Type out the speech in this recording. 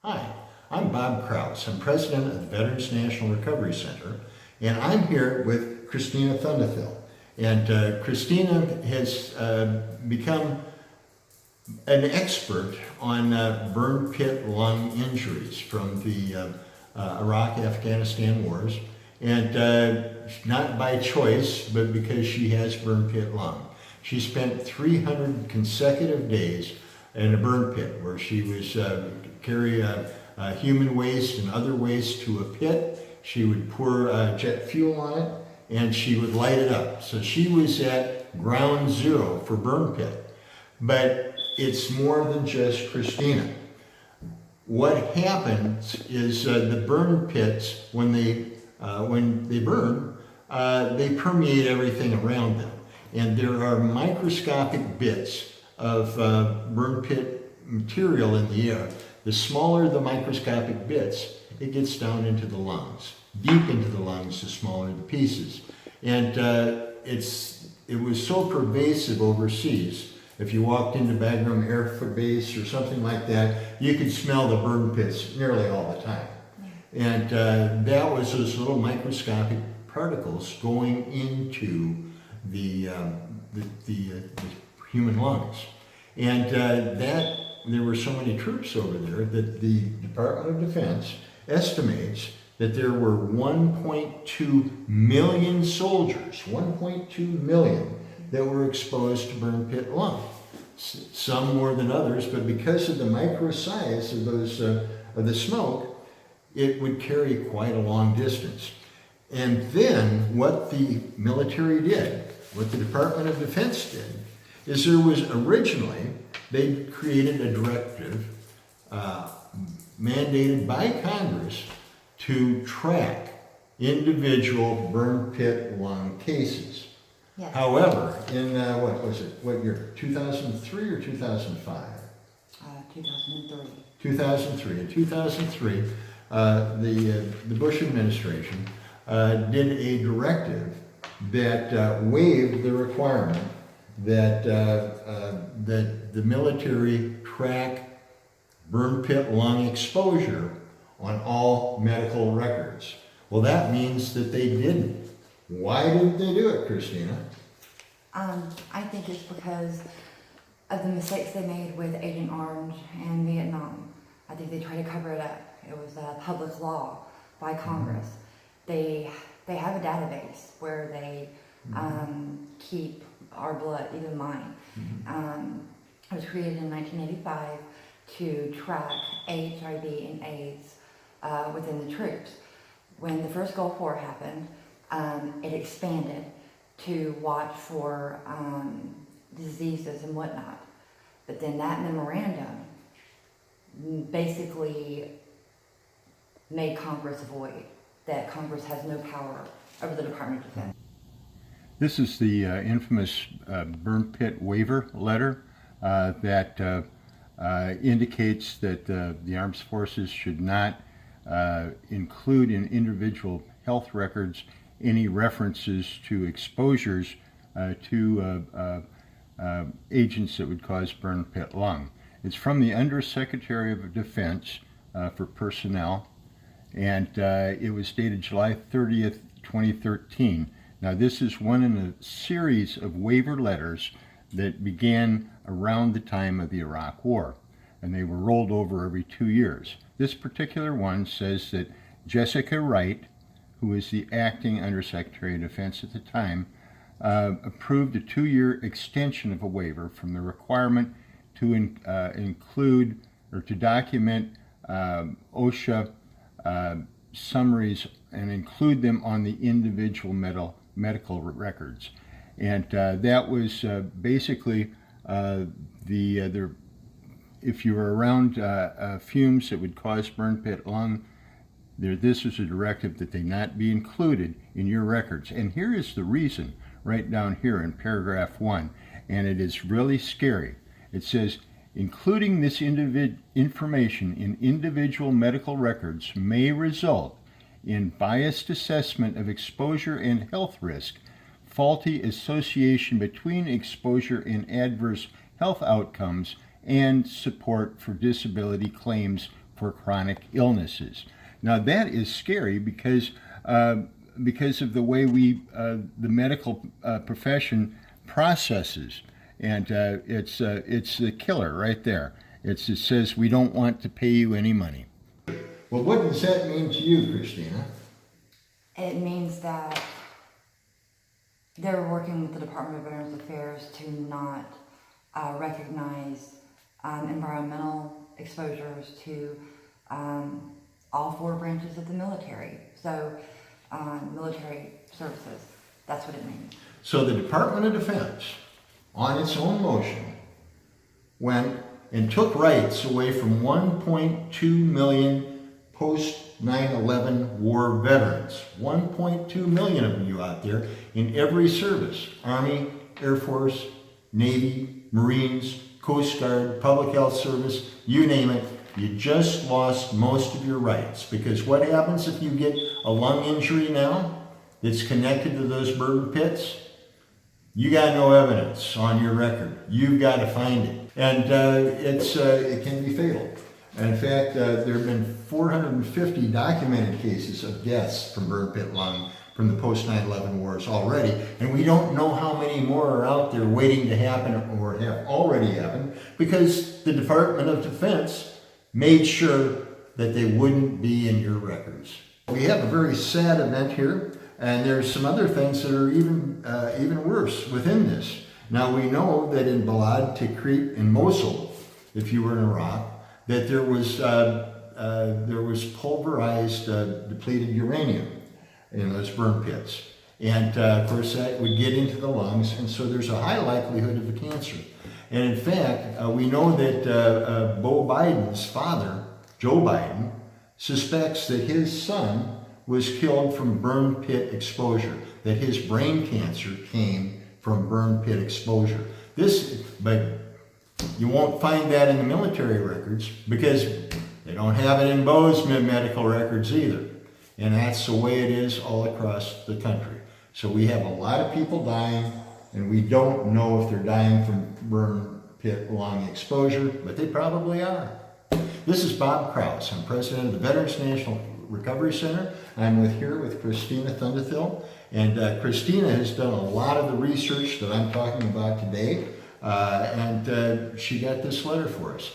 Hi, I'm Bob Krause. I'm president of the Veterans National Recovery Center, and I'm here with Christina Thunderthill. And Christina has become an expert on burn pit lung injuries from the Iraq-Afghanistan wars, and not by choice, but because she has burn pit lung. She spent 300 consecutive days in a burn pit where she was carry human waste and other waste to a pit. She would pour jet fuel on it, and she would light it up. So she was at ground zero for burn pit. But it's more than just Christina. What happens is the burn pits, when they burn, they permeate everything around them. And there are microscopic bits of burn pit material in the air. The smaller the microscopic bits, it gets down into the lungs. Deep into the lungs, the smaller the pieces. And it was so pervasive overseas. If you walked into Bagram Air Force Base or something like that, you could smell the burn pits nearly all the time. And that was those little microscopic particles going into the human lungs. And there were so many troops over there that the Department of Defense estimates that there were 1.2 million soldiers, 1.2 million, that were exposed to burn pit lung. Some more than others, but because of the micro size of those of the smoke, it would carry quite a long distance. And then what the military did, what the Department of Defense did, is there was originally, they created a directive mandated by Congress to track individual burn pit lung cases. Yes. However, in what year, 2003 or 2005? 2003. 2003. In 2003, the Bush administration did a directive that waived the requirement that the military track burn pit lung exposure on all medical records. Well, that means that they didn't. Why didn't they do it, Christina? I think it's because of the mistakes they made with Agent Orange and Vietnam. I think they tried to cover it up. It was a public law by Congress. They have a database where they keep our blood, even mine. It was created in 1985 to track HIV and AIDS within the troops. When the first Gulf War happened, it expanded to watch for diseases and whatnot. But then that memorandum basically made Congress void, that Congress has no power over the Department of Defense. This is the infamous burn pit waiver letter that indicates that the armed forces should not include in individual health records any references to exposures to agents that would cause burn pit lung. It's from the Undersecretary of Defense for Personnel, and it was dated July 30th, 2013. Now, this is one in a series of waiver letters that began around the time of the Iraq War, and they were rolled over every 2 years. This particular one says that Jessica Wright, who was the acting Undersecretary of Defense at the time, approved a 2-year extension of a waiver from the requirement to include or to document OSHA summaries and include them on the individual medical records. And that was basically if you were around fumes that would cause burn pit lung, this was a directive that they not be included in your records. And here is the reason, right down here in paragraph 1, and it is really scary. It says, including this information in individual medical records may result in biased assessment of exposure and health risk, faulty association between exposure and adverse health outcomes, and support for disability claims for chronic illnesses. Now that is scary because of the way the medical profession processes, and it's the killer right there. It says we don't want to pay you any money. Well, what does that mean to you, Christina? It means that they're working with the Department of Veterans Affairs to not recognize environmental exposures to all 4 branches of the military. So, military services, that's what it means. So the Department of Defense, on its own motion, went and took rights away from 1.2 million post-911 war veterans. 1.2 million of you out there in every service: Army, Air Force, Navy, Marines, Coast Guard, Public Health Service, you name it. You just lost most of your rights, because what happens if you get a lung injury now that's connected to those burn pits? You got no evidence on your record. You've got to find it. And it can be fatal. And in fact, there have been 450 documented cases of deaths from burn pit lung from the post-9/11 wars already. And we don't know how many more are out there waiting to happen or have already happened, because the Department of Defense made sure that they wouldn't be in your records. We have a very sad event here, and there's some other things that are even worse within this. Now we know that in Balad, Tikrit, and Mosul, if you were in Iraq, that there was pulverized, depleted uranium in those burn pits, and of course that would get into the lungs, and so there's a high likelihood of a cancer. And in fact, we know that Beau Biden's father, Joe Biden, suspects that his son was killed from burn pit exposure, that his brain cancer came from burn pit exposure. But you won't find that in the military records, because they don't have it in Beau's medical records either. And that's the way it is all across the country. So we have a lot of people dying, and we don't know if they're dying from burn pit lung exposure, but they probably are. This is Bob Krause. I'm president of the Veterans National Recovery Center. I'm here with Christina Thunderthill, and Christina has done a lot of the research that I'm talking about today, and she got this letter for us.